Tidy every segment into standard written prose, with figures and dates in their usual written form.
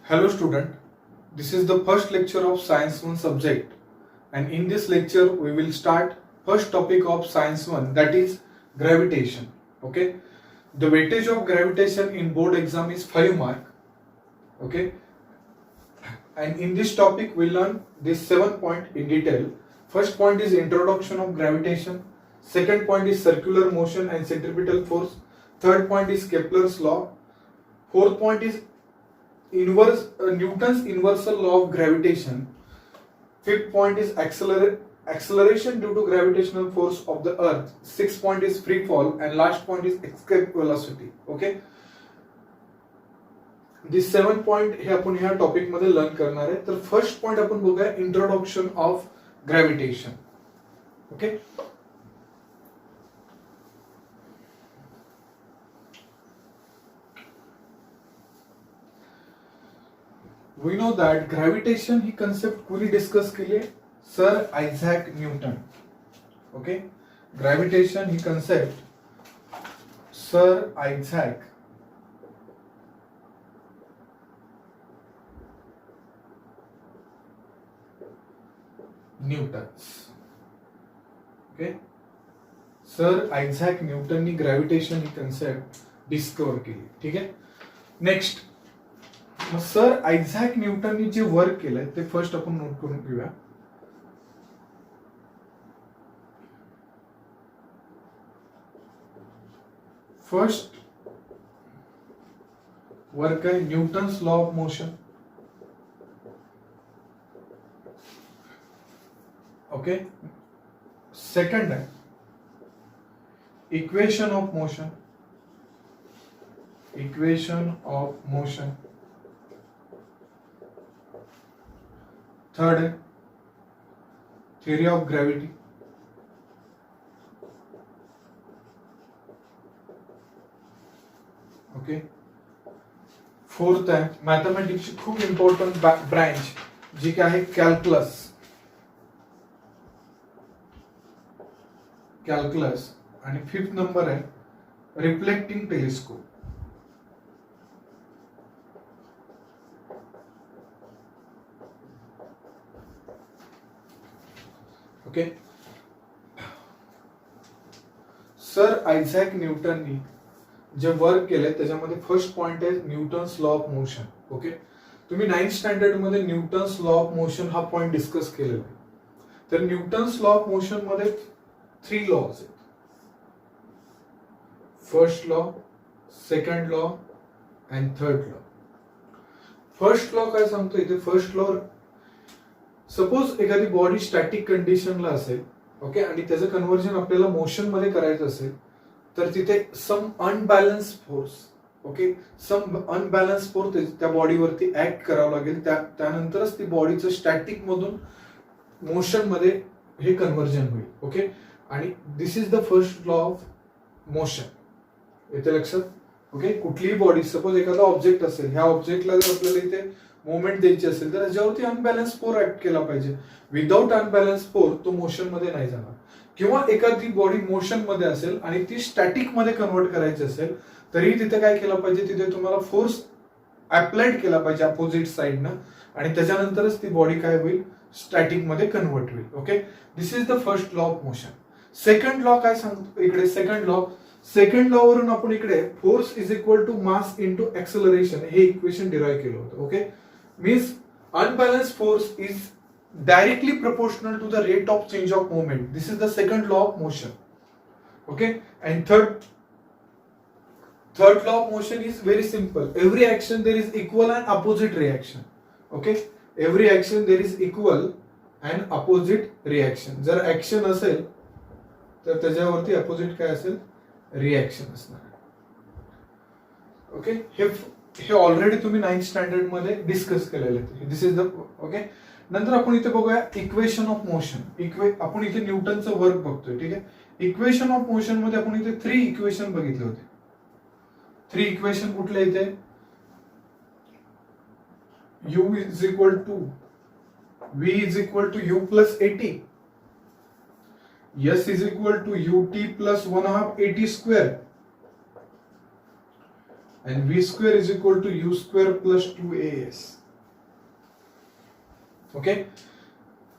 Hello student, this is the first lecture of Science 1 subject, and in this lecture we will start first topic of Science 1, that is gravitation. Okay, the weightage of gravitation in board exam is 5 mark. Okay, and in this topic we learn this 7 point in detail. First point is introduction of gravitation, second point is circular motion and centripetal force, third point is Kepler's law, fourth point is Newton's universal law of gravitation. Fifth point is acceleration due to gravitational force of the earth. Sixth point is free fall, and last point is escape velocity. Okay, this 7 point हे आपण ह्या topic मध्ये learn करणार आहे. तर first point आपण बघूया introduction of gravitation. Okay, we know that gravitation ही concept पूरी डिस्कस केली आहे sir Isaac Newton. Okay, gravitation ही concept sir Isaac Newton. Okay, sir Isaac न्यूटननी ग्रॅव्हिटेशन ही concept डिस्कवर केली. ठीक आहे, नेक्स्ट सर आयझॅक न्यूटननी जे वर्क केलंय ते फर्स्ट आपण नोट करून घेऊया. फर्स्ट वर्क आहे Newton's law of motion. Okay, second आहे equation of motion. Equation of motion. Third है theory of gravity. Okay, fourth है मैथमेटिक्स की खूप इम्पॉर्टंट ब्रांच जी क्या है कॅल्क्युलस. कॅल्क्युलस. आणि फिफ्थ नंबर है reflecting telescope. Okay, sir Isaac न्यूटननी जे वर्क केले त्याच्यामध्ये फर्स्ट पॉइंट आहे Newton's law of motion. Okay, तुम्ही 9th स्टँडर्ड मध्ये न्यूटन्स लॉ ऑफ मोशन हा पॉइंट डिस्कस केलेला आहे. तर न्यूटन्स लॉ ऑफ मोशन मध्ये 3 लॉज आहेत. First law, second law and third law. First law काय सांगतो इथे? फर्स्ट लॉ, सपोज एखादी बॉडी स्टॅटिक कंडिशनला असेल, ओके, आणि त्याचं कन्व्हर्जन आपल्याला मोशन मध्ये करायचं असेल तर तिथे सम अनबॅलन्स फोर्स, ओके, सम अनबॅलन्स फोर्स त्या बॉडीवरती ऍक्ट करावं लागेल. त्यानंतरच ती बॉडीचं स्टॅटिक मधून मोशन मध्ये हे कन्व्हर्जन होईल. ओके, आणि this is the first law of motion. येते लक्षात? ओके, कुठलीही बॉडी, सपोज एखादा ऑब्जेक्ट असेल, ह्या ऑब्जेक्टला जर आपल्याला इथे मुवमेंट द्यायची असेल तर त्याच्यावरती अनबॅलन्स फोर्स ऍक्ट केला पाहिजे. विदाउट अनबॅलन्स फोर्स तो मोशन मध्ये नाही जाणार. किंवा एखादी बॉडी मोशन मध्ये असेल आणि ती स्टॅटिक मध्ये कन्वर्ट करायची असेल तरी तिथे काय केलं पाहिजे? तिथे तुम्हाला फोर्स अप्लाइड केला पाहिजे अपोजिट साइडनं, आणि त्याच्यानंतरच ती बॉडी काय होईल? स्टॅटिक मध्ये कन्वर्ट होईल. Okay, this is the first law of motion. Second law काय सांगतो इकडे? सेकंड लॉ वरून आपण इकडे force is equal to mass into acceleration हे इक्वेशन डिराइव्ह केलं होतं. Okay, means unbalanced force is directly proportional to the rate of change of moment. This is the second law of motion. Okay, and third law of motion is very simple. Every action there is equal and opposite reaction. Okay, every action there is equal and opposite reaction. जर action असेल तर त्याच्यावरती opposite काय असेल? Reaction असणार. Okay, हे already तुम्ही 9th standard मध्ये डिस्कस केलेले. दिस इज द ओके. नंतर आपण इथे बघूया इक्वेशन ऑफ मोशन. आपण इथे न्यूटनचं वर्क बघतोय. ठीक आहे, इक्वेशन ऑफ मोशन मध्ये आपण इथे 3 इक्वेशन बघितले होते. 3 इक्वेशन कुठले इथे? u is equal to v is equal to u plus 80, S is equal to ut plus 1/2 at square, and v square is equal to u square plus 2as. Okay.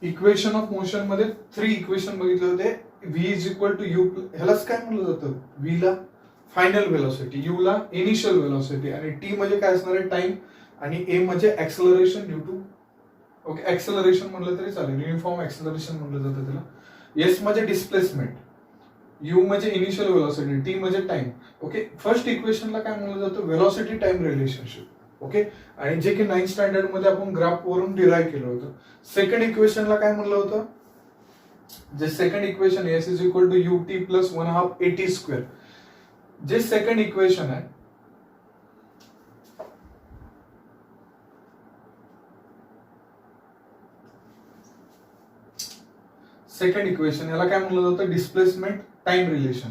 Equation of motion मध्ये 3 equation बघितले होते. v is equal to U, ह्यालाच काय म्हणलं जातं, v ला final velocity, u ला initial velocity, आणि t म्हणजे काय असणार आहे, टाइम, आणि a म्हणजे acceleration due to, okay, acceleration म्हणलं तरी चालेल, युनिफॉर्म ऍक्सलरेशन म्हणलं जातं त्याला. s म्हणजे डिस्प्लेसमेंट, u म्हणजे इनिशियल वेलोसिटी, t म्हणजे टाइम. ओके. फर्स्ट इक्वेशनला काय म्हणलं जातं, वेलोसिटी टाइम रिलेशनशिप. ओके. आणि जे की 9th स्टँडर्ड मध्ये आपण ग्राफ वरून डिराईव्ह केलं होतं. सेकंड इक्वेशनला काय म्हणलं होतं, जे second equation S is equal to U T plus 1/2 AT square, जे सेकंड इक्वेशन आहे, सेकंड इक्वेशन याला काय म्हणलं जातं, डिस्प्लेसमेंट टाइम रिलेशन,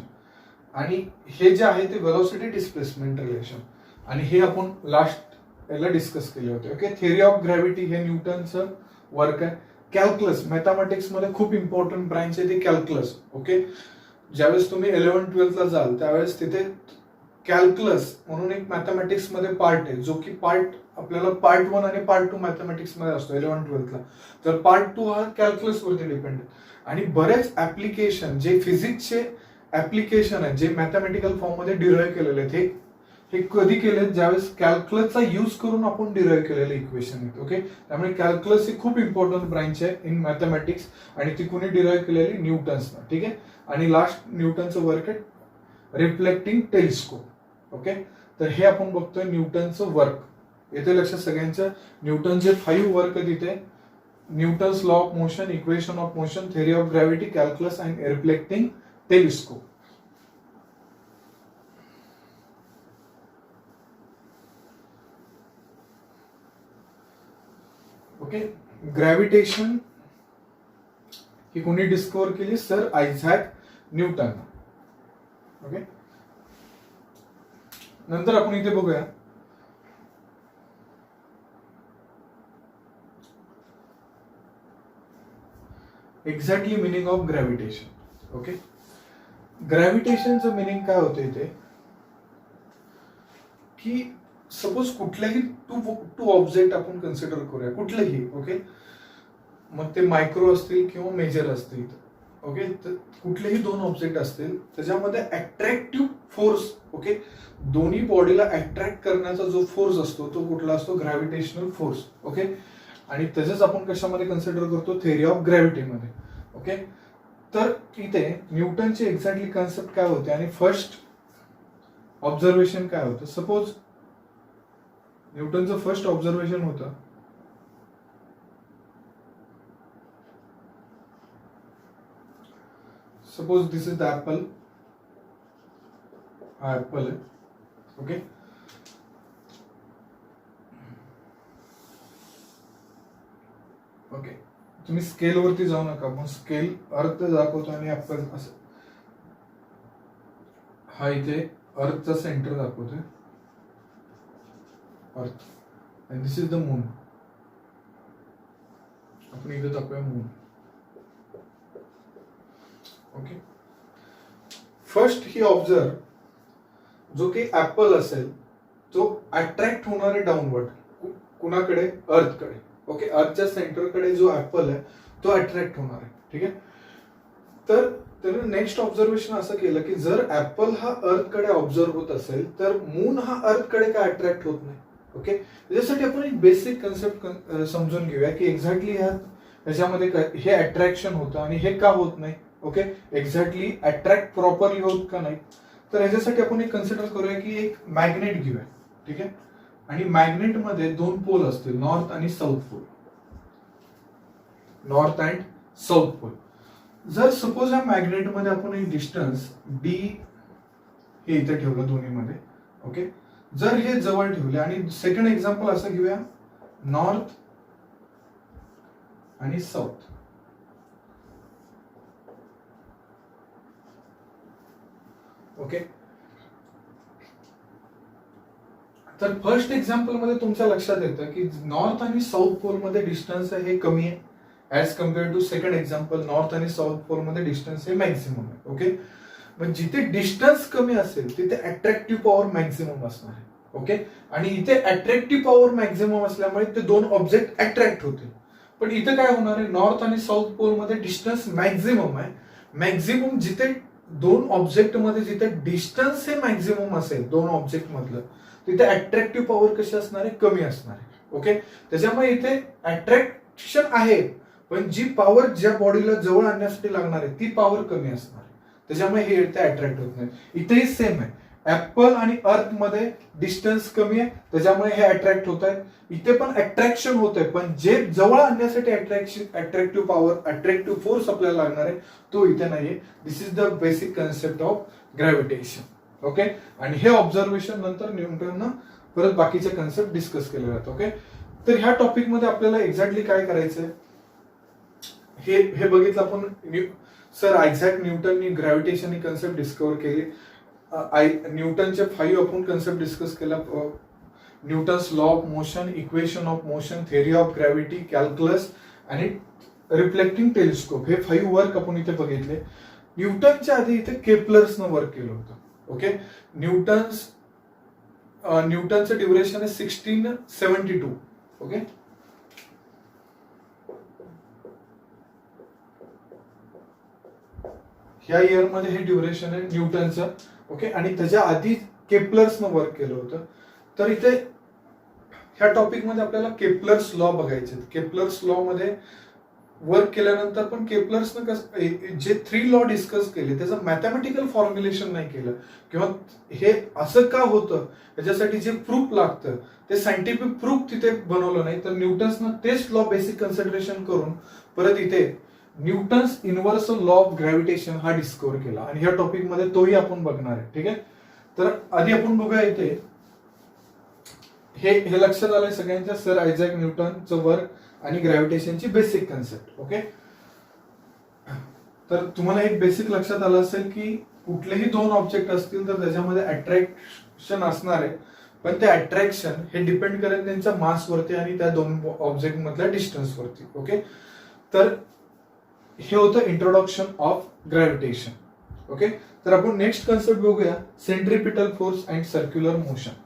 आणि हे जे आहे ते वेलोसिटी डिस्प्लेसमेंट रिलेशन. आणि हे आपण लास्ट याला डिस्कस केले होते. ओके. थिअरी ऑफ ग्रॅव्हिटी हे न्यूटनचं वर्क आहे. कॅल्क्युलस, मॅथमॅटिक्स मध्ये खूप इम्पॉर्टंट ब्रांच आहे ते कॅल्क्युलस. ओके. ज्यावेळेस तुम्ही 11th-12th ला जाल त्यावेळेस तिथे कॅल्क्युलस म्हणून एक मॅथमॅटिक्स मध्ये पार्ट आहे, जो की पार्ट आपल्याला पार्ट 1 आणि पार्ट 2 मॅथमॅटिक्स मध्ये असतो 11th-12th ला. तर पार्ट 2 हा कॅल्क्युलस वरती डिपेंड आहे. आणि बरेच ऍप्लिकेशन जे फिजिक्सचे ऍप्लिकेशन आहेत, जे मॅथमॅटिकल फॉर्म मध्ये डिराईव्ह केलेले आहेत, हे कधी केले, ज्यावेळेस कॅल्क्युलसचा यूज करून आपण डिराईव्ह केलेले इक्वेशन आहेत. ओके. त्यामुळे कॅल्क्युलस ही खूप इम्पॉर्टंट ब्रांच आहे इन मॅथमॅटिक्स, आणि ती कोणी डिराईव्ह केलेली, न्यूटन्सनं. ठीक आहे. आणि लास्ट न्यूटनचं वर्क आहे रिफ्लेक्टिंग टेलिस्कोप. ओके. तर हे आपण बघतोय न्यूटनचं वर्क. येथे लक्षात सगळ्यांचं, न्यूटनचे 5 वर्क तिथे, Newton's law of motion, equation of motion, theory of gravity, calculus and reflecting telescope. Okay. Gravitation ही कोणी डिस्कवर केली, सर आयझॅक न्यूटन. ओके. नंतर आपण इथे बघूया exactly meaning of gravitation. Okay. ग्रॅव्हिटेशनचं मिनिंग काय होतं इथे, की सपोज कुठल्याही टू ऑब्जेक्ट आपण कन्सिडर करूया, कुठलेही. ओके. मग ते मायक्रो असतील किंवा मेजर असतील. ओके. तर कुठलेही 2 ऑब्जेक्ट असतील, त्याच्यामध्ये अट्रॅक्टिव्ह फोर्स, ओके, दोन्ही बॉडीला अट्रॅक्ट करण्याचा जो फोर्स असतो तो कुठला असतो, ग्रॅव्हिटेशनल फोर्स. ओके. आणि त्याच आपण कशामध्ये कन्सिडर करतो, थिअरी ऑफ ग्रॅव्हिटीमध्ये. ओके. तर इथे न्यूटनची एक्झॅक्टली कन्सेप्ट काय होते आणि फर्स्ट ऑब्झर्वेशन काय होतं. सपोज न्यूटनचं फर्स्ट ऑब्झर्वेशन होतं, suppose this is the apple, हा ऍपल आहे. ओके. ओके. तुम्ही स्केल वरती जाऊ नका, पण स्केल अर्थ दाखवतो आणि ऍपल असं, हा इथे अर्थचा सेंटर दाखवतोय, अर्थ, and this is the moon. आपण इथे दाखवूया मून. ओके. फर्स्ट ही ऑब्झर्व, जो की ऍपल असेल तो अट्रॅक्ट होणार आहे डाऊनवर्ड, कुणाकडे, अर्थकडे. ओके. अर्थच्या सेंटरकडे जो ऍपल आहे तो अट्रॅक्ट होणार आहे. ठीक आहे. तर त्याने नेक्स्ट ऑब्झर्वेशन असं केलं की जर ऍपल हा अर्थकडे ऑब्झर्व होत असेल तर मून हा अर्थकडे का अट्रॅक्ट होत नाही. ओके. त्याच्यासाठी आपण एक बेसिक कन्सेप्ट समजून घेऊया की एक्झॅक्टली ह्याच्यामध्ये हे अट्रॅक्शन होतं आणि हे का होत नाही. ओके. एक्झॅक्टली अट्रॅक्ट प्रॉपरली होत का नाही. तर ह्याच्यासाठी आपण एक कन्सिडर करूया की एक मॅग्नेट घेऊया. ठीक आहे. आणि मॅग्नेटमध्ये 2 पोल असतील, नॉर्थ आणि south pole, north and south pole. जर सपोज या मॅग्नेटमध्ये आपण एक डिस्टन्स डी हे इथे ठेवलं दोन्हीमध्ये. ओके. जर हे जवळ ठेवले आणि सेकंड एक्झाम्पल असं घेऊया, नॉर्थ आणि साऊथ. ओके. तर फर्स्ट एक्झाम्पल मध्ये तुमच्या लक्षात येतं की नॉर्थ आणि साऊथ पोल मध्ये डिस्टन्स हे कमी आहे as compare to second example, north आणि साऊथ पोल मध्ये डिस्टन्स हे मॅक्सिमम आहे. ओके. पण जिथे डिस्टन्स कमी असेल तिथे अट्रॅक्टिव्ह पॉवर मॅक्सिमम असणार आहे. ओके. आणि इथे अट्रॅक्टिव्ह पॉवर मॅक्सिमम असल्यामुळे ते 2 ऑब्जेक्ट अट्रॅक्ट होतील. पण इथं काय होणार आहे, नॉर्थ आणि साऊथ पोल मध्ये डिस्टन्स मॅक्झिमम आहे. मॅक्झिमम जिथे दोन ऑब्जेक्ट मध्ये जिथे डिस्टन्स हे मॅक्झिमम असेल दोन ऑब्जेक्ट मधलं, तिथे अट्रॅक्टिव्ह पॉवर कशी असणार आहे, कमी असणार आहे. ओके, त्याच्यामुळे इथे अट्रॅक्शन आहे, पण जी पॉवर ज्या बॉडीला जवळ आणण्यासाठी लागणार आहे ती पॉवर कमी असणार आहे. त्याच्यामुळे हे इथे अट्रॅक्ट होत नाही. इथेही सेम आहे, ऍपल आणि अर्थ मध्ये डिस्टन्स कमी आहे त्याच्यामुळे हे अट्रॅक्ट होत आहे. इथे पण अट्रॅक्शन होत आहे, पण जे जवळ आणण्यासाठी अट्रॅक्टिव्ह पॉवर, अट्रॅक्टिव्ह फोर्स आपल्याला लागणार आहे तो इथे नाहीये. This is the basic concept of gravitation. Okay, आणि हे ऑब्झर्वेशन नंतर न्यूटननं परत बाकीचे कन्सेप्ट डिस्कस केले जातात. ओके, तर ह्या टॉपिक मध्ये आपल्याला एक्झॅक्टली काय करायचंय हे बघितलं आपण. सर आयझॅक न्यूटननी ग्रॅव्हिटेशन ही कन्सेप्ट डिस्कवर केली. न्यूटनचे 5 आपण कन्सेप्ट डिस्कस केला. Newton's law of motion, equation of motion, theory of gravity, calculus आणि रिफ्लेक्टिंग टेलिस्कोप, हे 5 वर्क आपण इथे बघितले. न्यूटनच्या आधी इथे केपलर्सनं वर्क केलं होतं. ओके, न्यूटनचं ड्युरेशन आहे 1672. ओके, ह्या इयर मध्ये हे ड्युरेशन आहे न्यूटनचं. ओके, आणि त्याच्या आधी केपलर्सनं वर्क केलं होतं. तर इथे ह्या टॉपिक मध्ये आपल्याला केपलर्स लॉ बघायचे. केपलर्स लॉ मध्ये वर्क केल्यानंतर पण केपलर्सनं जे 3 लॉ डिस्कस केले त्याचं मॅथमॅटिकल फॉर्म्युलेशन नाही केलं, किंवा हे असं का होतं याच्यासाठी जे प्रूफ लागतं ते सायंटिफिक प्रूफ तिथे बनवलं नाही. तर न्यूटन्सनं तेच लॉ बेसिक कन्सिडरेशन करून परत इथे Newton's universal law of gravitation हा डिस्कवर केला, आणि ह्या टॉपिक मध्ये तोही आपण बघणार आहे. ठीक आहे, तर आधी आपण बघूया इथे हे लक्षात आलंय सगळ्यांच्या, सर आयझॅक न्यूटनचं वर्क आणि ग्रॅव्हिटेशनची बेसिक कन्सेप्ट. ओके, तर तुम्हाला एक बेसिक लक्षात आलं असेल की कुठलेही 2 ऑब्जेक्ट असतील तर त्याच्यामध्ये अट्रॅक्शन असणार आहे, पण ते अट्रॅक्शन हे डिपेंड करेल त्यांच्या मासवरती आणि त्या 2 ऑब्जेक्ट मधल्या डिस्टन्स वरती. ओके, तर हे होतं इंट्रोडक्शन ऑफ ग्रॅव्हिटेशन. ओके, तर आपण नेक्स्ट कन्सेप्ट बघूया, centripetal force and circular motion.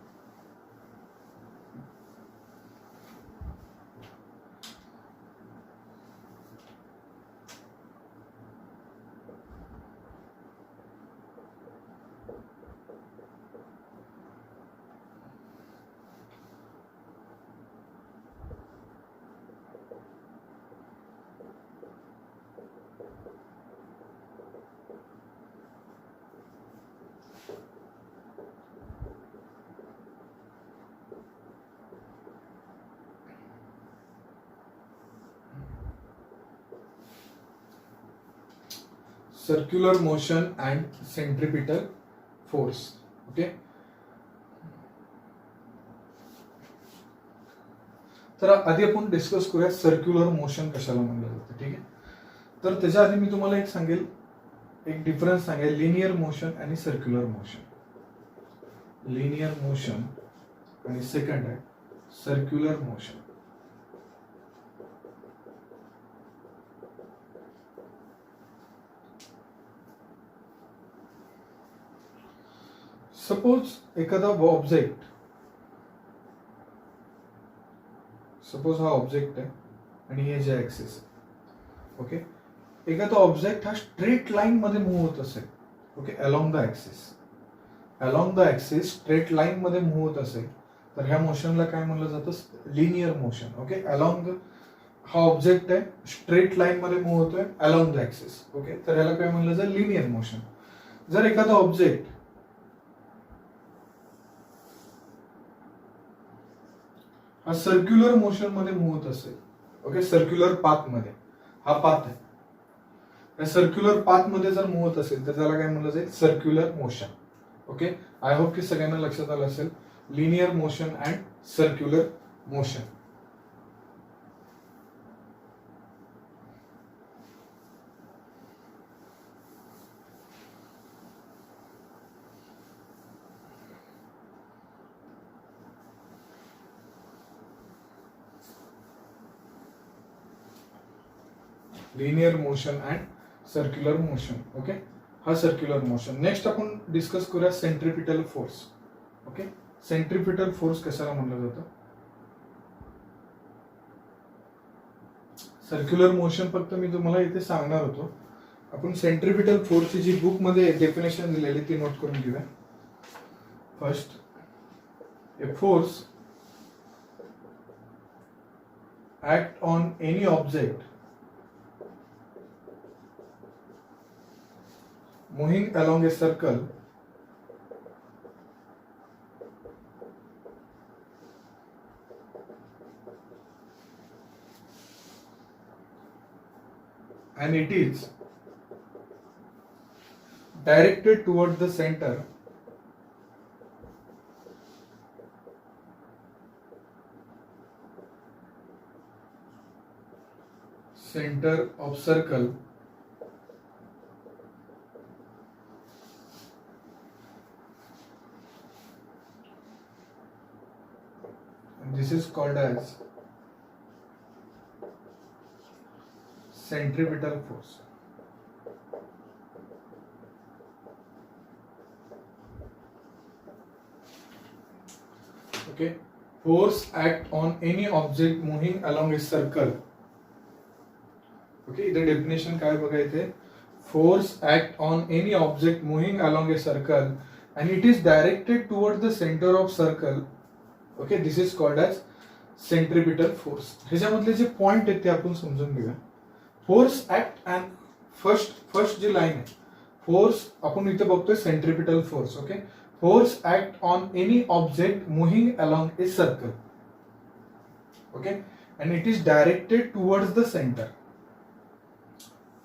Circular motion and centripetal force. Okay, तर आधी आपण डिस्कस करूया सर्क्युलर मोशन कशाला म्हणलं जातं. ठीक आहे, तर त्याच्या आधी मी तुम्हाला एक सांगेल, एक डिफरन्स सांगेल लिनियर मोशन आणि सर्क्युलर मोशन. लिनियर मोशन आणि सेकंड आहे सर्क्युलर मोशन. सपोज एखादा ऑब्जेक्ट, सपोज हा ऑब्जेक्ट आहे आणि हे जे ऍक्सिस आहे. ओके, एखादा ऑब्जेक्ट हा स्ट्रेट लाईन मध्ये मूव्ह होत असेल. Okay, along the axis straight line मध्ये मूव्ह होत असेल तर ह्या मोशनला काय म्हणलं जातं, लिनियर मोशन. ओके, अलॉंग हा ऑब्जेक्ट आहे स्ट्रेट लाईन मध्ये मूव्ह होतोय अलॉंग द ऍक्सिस. ओके, तर ह्याला काय म्हणलं जातं, लिनियर मोशन. जर एखादा ऑब्जेक्ट हा सर्क्युलर मोशन मध्ये मूव्ह होत असेल, ओके, सर्क्युलर पाथ मध्ये, हा पाथ आहे, या सर्क्युलर पाथ मध्ये जर मूव्ह होत असेल तर त्याला काय म्हणलं जाईल, circular motion. Okay, I hope की सगळ्यांना लक्षात आलं असेल linear motion and circular motion. Linear motion and circular motion. Okay, हा सर्क्युलर मोशन. नेक्स्ट आपण डिस्कस करूया centripetal force. Okay, centripetal force कशाला म्हणलं जातं, सर्क्युलर मोशन फक्त मी तुम्हाला इथे सांगणार होतो. आपण सेंट्रिपिटल फोर्सची जी बुक मध्ये डेफिनेशन दिलेली ती नोट करून घेऊया. First, a force act on any object moving along a circle and it is directed toward the center of circle and this is called as centripetal force. Okay, force act on any object moving along a circle. Okay, इथे definition काय बघा इथे, force act on any object moving along a circle and it is directed toward the center of circle. Okay, this is called as centripetal force. ह्याच्यामधले जे point आहेत ते आपण समजून घेऊया. फोर्स ऍक्ट अँड फर्स्ट जी लाईन आहे, force आपण इथे बघतोय centripetal force. Okay, force act on any object moving along a circle. Okay, and it is directed towards the centre.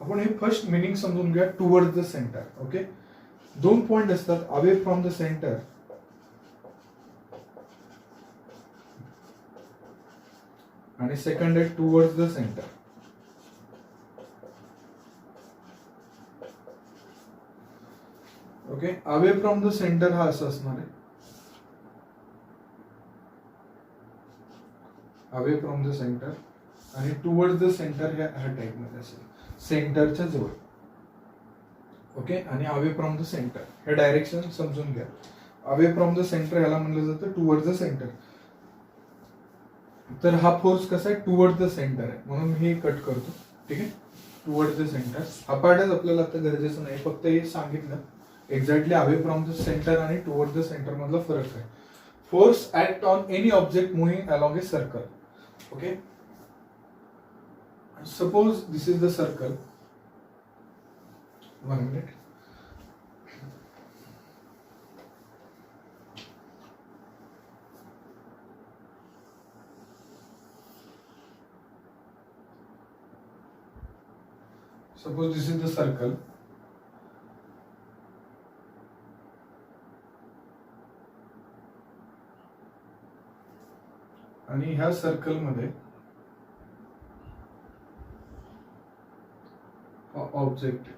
आपण हे फर्स्ट मिनिंग समजून घ्या, टुवर्ड्स द सेंटर. ओके, दोन पॉइंट असतात, अवे फ्रॉम द सेंटर आणि second आहे towards the centre. Okay, away from the centre हा असं असणार आहे, अवे फ्रॉम द सेंटर, आणि टुवर्ड्स द सेंटर ह्या टाइप मध्ये असेल, सेंटरच्या जवळ. ओके, आणि अवे फ्रॉम द सेंटर हे डायरेक्शन समजून घ्या. अवे फ्रॉम द सेंटर ह्याला म्हणलं जातं टुवर्ड्स द सेंटर. तर हा फोर्स कसा आहे, टुवर्ड्स द सेंटर आहे, म्हणून मी हे कट करतो. ठीक आहे, टुवर्ड्स द सेंटर हा पार्टच आपल्याला आता गरजेचं नाही, फक्त हे सांगितलं exactly away from the centre आणि टुवर्ड द सेंटर मधला फरक आहे. Force act on any object moving along a circle. Okay, suppose this is the circle. 1 minute. Suppose this is the circle. आणि ह्या सर्कल मध्ये ऑब्जेक्ट.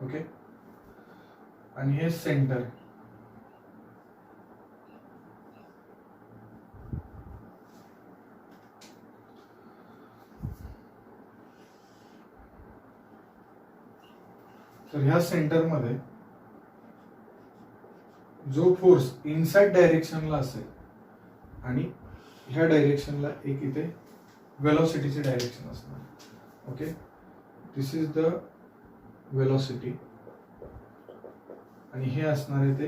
ओके, आणि हे centre. तर ह्या सेंटर मध्ये जो फोर्स इनसाइड डायरेक्शनला असेल आणि ह्या डायरेक्शनला एक इथे वेलोसिटीची डायरेक्शन असणार. Okay, this is the velocity आणि हे असणार आहे ते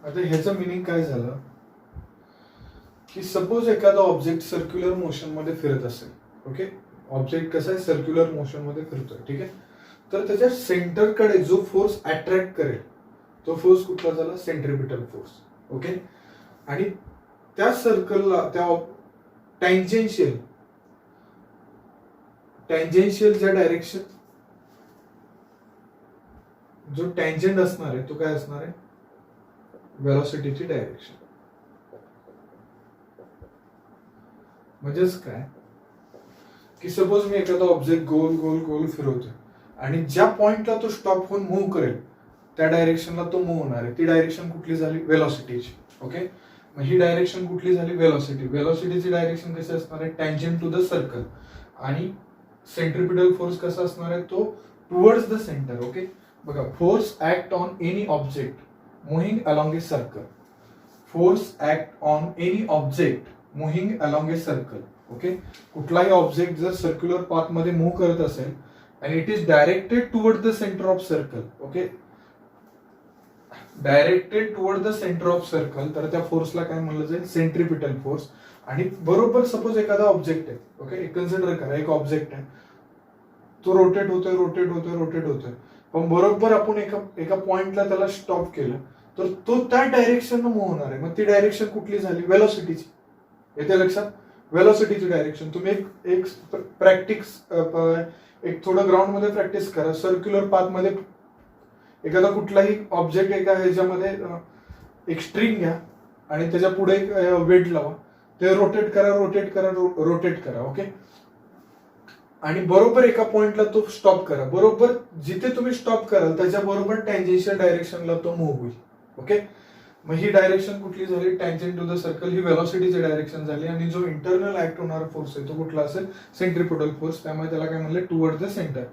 आता ह्याचं मिनिंग काय झालं की सपोज एखादा ऑब्जेक्ट सर्क्युलर मोशन मध्ये फिरत असेल. ओके, ऑब्जेक्ट कसा आहे, सर्क्युलर मोशन मध्ये फिरतोय. ठीक आहे, तर त्याच्या सेंटरकडे जो फोर्स अट्रॅक्ट करेल तो फोर्स कुठला झाला, सेंट्रिपिटल फोर्स. ओके, आणि त्या सर्कलला त्या टँजेन्शियल ज्या डायरेक्शन जो टँजंट असणार आहे तो काय असणार आहे, वेलोसिटीची डायरेक्शन. म्हणजेच काय की सपोज मी एखादा ऑब्जेक्ट गोल गोल गोल फिरवतोय आणि ज्या पॉइंटला तो स्टॉप होऊन मूव्ह करेल त्या डायरेक्शनला तो मूव्ह होणार आहे. ती डायरेक्शन कुठली झाली, वेलोसिटीची. ओके, मग ही डायरेक्शन कुठली झाली, वेलोसिटी. वेलोसिटीची डायरेक्शन कशी असणार आहे, टँजंट टू द सर्कल. आणि सेंट्रिपिटल फोर्स कसा असणार आहे, तो टुवर्ड्स द सेंटर. ओके, बघा, force act on any object moving along a circle. Force act on any object moving along a circle. Okay, कुठलाही ऑब्जेक्ट जर सर्क्युलर पाथ मध्ये move करत असेल and it is directed toward the center of circle. Okay, directed toward the centre of circle, तर त्या फोर्सला काय म्हणलं जाईल, सेंट्रिपिटल फोर्स. आणि बरोबर सपोज एखादा ऑब्जेक्ट आहे, ओके, कन्सिडर करा एक ऑब्जेक्ट आहे, तो रोटेट होतोय रोटेट होतोय रोटेट होतोय, पण बरोबर आपण एका पॉइंटला त्याला स्टॉप केलं तर तो त्या डायरेक्शन मूव्ह होणार आहे. मग ती डायरेक्शन कुठली झाली, वेलोसिटीची. येते लक्षात, वेलोसिटीची डायरेक्शन. तुम्ही एक प्रॅक्टिस एक थोडं ग्राउंड मध्ये प्रॅक्टिस करा. सर्क्युलर पाथ मध्ये एखादा कुठलाही ऑब्जेक्ट एका ह्याच्यामध्ये एक स्ट्रिंग घ्या आणि त्याच्या पुढे एक वेट लावा, ते रोटेट करा रोटेट करा रोटेट करा. ओके, आणि बरोबर एका पॉइंटला तो स्टॉप करा. बरोबर जिथे तुम्ही स्टॉप कराल त्याच्या बरोबर टँजेन्शियल डायरेक्शनला तो मूव्ह होईल. ओके, मग ही डायरेक्शन कुठली झाली, टँजेंट टू द सर्कल, ही वेलोसिटीची डायरेक्शन झाली. आणि जो इंटरनल ऍक्ट होणारा फोर्स आहे तो कुठला असेल, सेंट्रिपिटल फोर्स. त्यामुळे त्याला काय म्हणलं, toward the centre.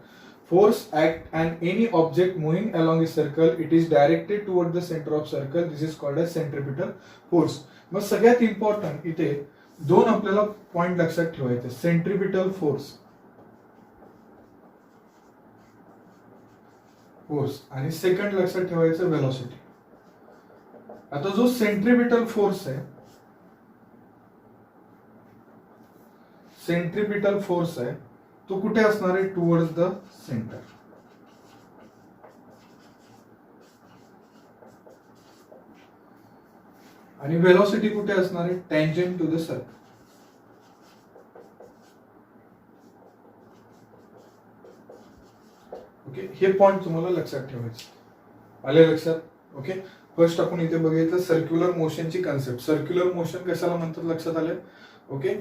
Force act on any object moving along a circle, it is directed toward the centre of circle, this is called as centripetal force. मग सगळ्यात इम्पॉर्टंट इथे दोन आपल्याला पॉइंट लक्षात ठेवायचे, सेंट्रिपिटल फोर्स आणि सेकंड लक्षात ठेवायचं वेलोसिटी. आता जो सेंट्रिपिटल फोर्स आहे, सेंट्रिपिटल फोर्स आहे तो कुठे असणार आहे, टुवर्ड्स द सेंटर. आणि वेलोसिटी कुठे असणार आहे, tangent to the circle. Okay, हे पॉइंट तुम्हाला लक्षात ठेवायचे. आले लक्षात. ओके, फर्स्ट आपण इथे बघितलं सर्क्युलर मोशनची कन्सेप्ट. सर्क्युलर मोशन कशाला म्हणतात लक्षात आले. ओके,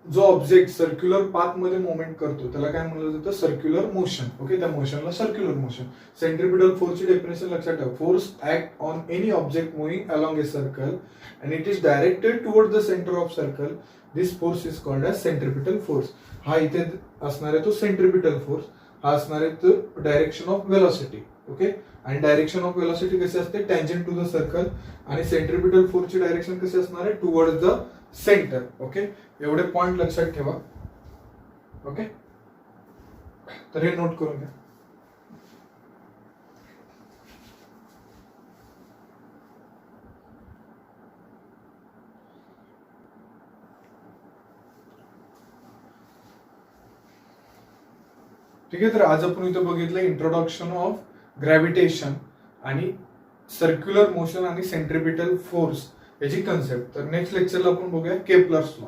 जो ऑब्जेक्ट सर्क्युलर पाथ मध्ये मुवमेंट करतो त्याला काय म्हणलं जातं, सर्क्युलर मोशन. ओके, त्या मोशनला सर्क्युलर मोशन. सेंट्रिपिटल फोर्सची डेफिनेशन लक्षात ठेवा. Force act on any object moving along a circle and it is directed toward the centre of circle, this force is called as centripetal force. हा इथे असणार आहे तो सेंट्रिपिटल फोर्स, हा असणार आहे तो डायरेक्शन ऑफ वेलोसिटी. ओके, आणि डायरेक्शन ऑफ वेलोसिटी कशी असते, टँजेंट टू द सर्कल. आणि सेंट्रिपिटल फोर्सची डायरेक्शन कशी असणार आहे, टुवर्ड द सेंटर. ओके, एवढे पॉइंट लक्षात ठेवा. ओके, तर हे नोट करून घ्या. ठीक आहे, तर आज आपण इथं बघितलं इंट्रोडक्शन ऑफ ग्रॅव्हिटेशन आणि सर्क्युलर मोशन आणि सेंट्रिपिटल फोर्स याची कन्सेप्ट. तर नेक्स्ट लेक्चरला आपण बघूया केप्लर्स लॉ.